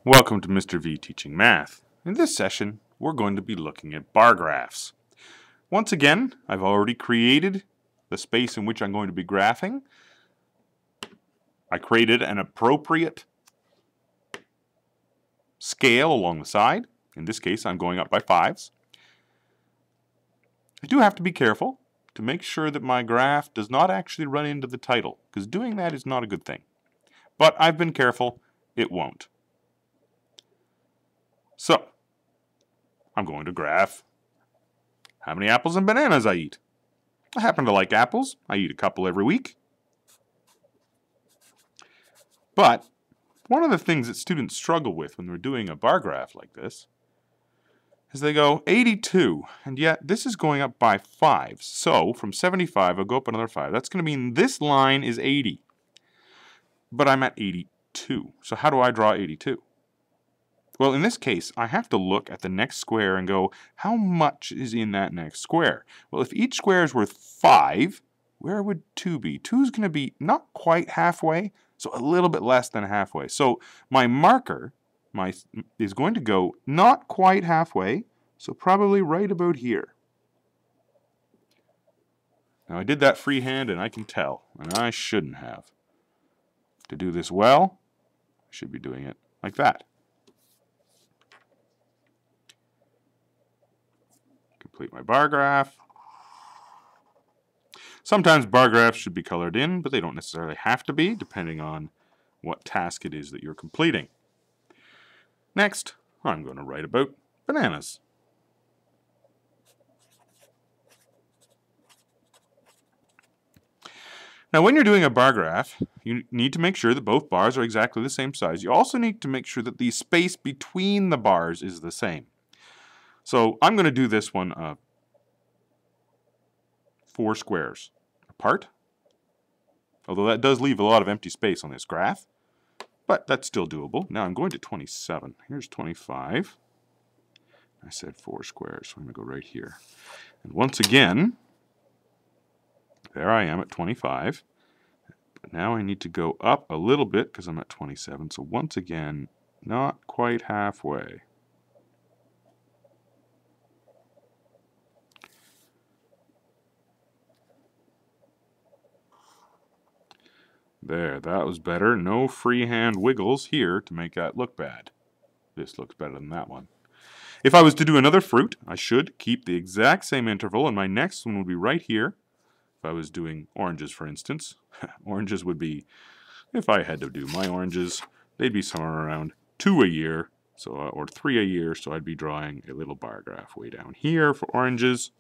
Welcome to Mr. V Teaching Math. In this session, we're going to be looking at bar graphs. Once again, I've already created the space in which I'm going to be graphing. I created an appropriate scale along the side. In this case, I'm going up by 5s. I do have to be careful to make sure that my graph does not actually run into the title, because doing that is not a good thing. But I've been careful, it won't. So, I'm going to graph how many apples and bananas I eat. I happen to like apples. I eat a couple every week. But one of the things that students struggle with when they're doing a bar graph like this is they go 82, and yet this is going up by 5. So, from 75, I'll go up another 5. That's going to mean this line is 80. But I'm at 82. So how do I draw 82? Well, in this case, I have to look at the next square and go, how much is in that next square? Well, if each square is worth 5, where would 2 be? 2 is going to be not quite halfway, so a little bit less than halfway. So my marker is going to go not quite halfway, so probably right about here. Now, I did that freehand, and I can tell, and I shouldn't have. To do this well, I should be doing it like that. Complete my bar graph. Sometimes bar graphs should be colored in, but they don't necessarily have to be, depending on what task it is that you're completing. Next, I'm going to write about bananas. Now, when you're doing a bar graph, you need to make sure that both bars are exactly the same size. You also need to make sure that the space between the bars is the same. So I'm going to do this one 4 squares apart, although that does leave a lot of empty space on this graph, but that's still doable. Now I'm going to 27. Here's 25. I said 4 squares, so I'm going to go right here. And once again, there I am at 25. But now I need to go up a little bit because I'm at 27. So once again, not quite halfway. There, that was better. No freehand wiggles here to make that look bad. This looks better than that one. If I was to do another fruit, I should keep the exact same interval, and my next one would be right here. If I was doing oranges, for instance, oranges would be, if I had to do my oranges, they'd be somewhere around 2 a year, so or 3 a year, so I'd be drawing a little bar graph way down here for oranges.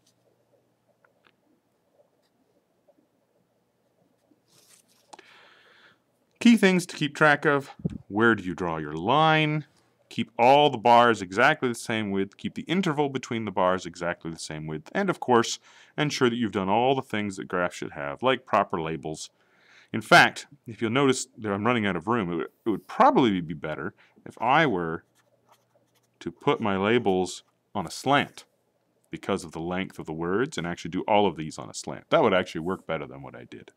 Key things to keep track of: where do you draw your line? Keep all the bars exactly the same width. Keep the interval between the bars exactly the same width. And of course, ensure that you've done all the things that graphs should have, like proper labels. In fact, if you'll notice that I'm running out of room, it would probably be better if I were to put my labels on a slant because of the length of the words and actually do all of these on a slant. That would actually work better than what I did.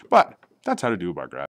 But that's how to do a bar graph.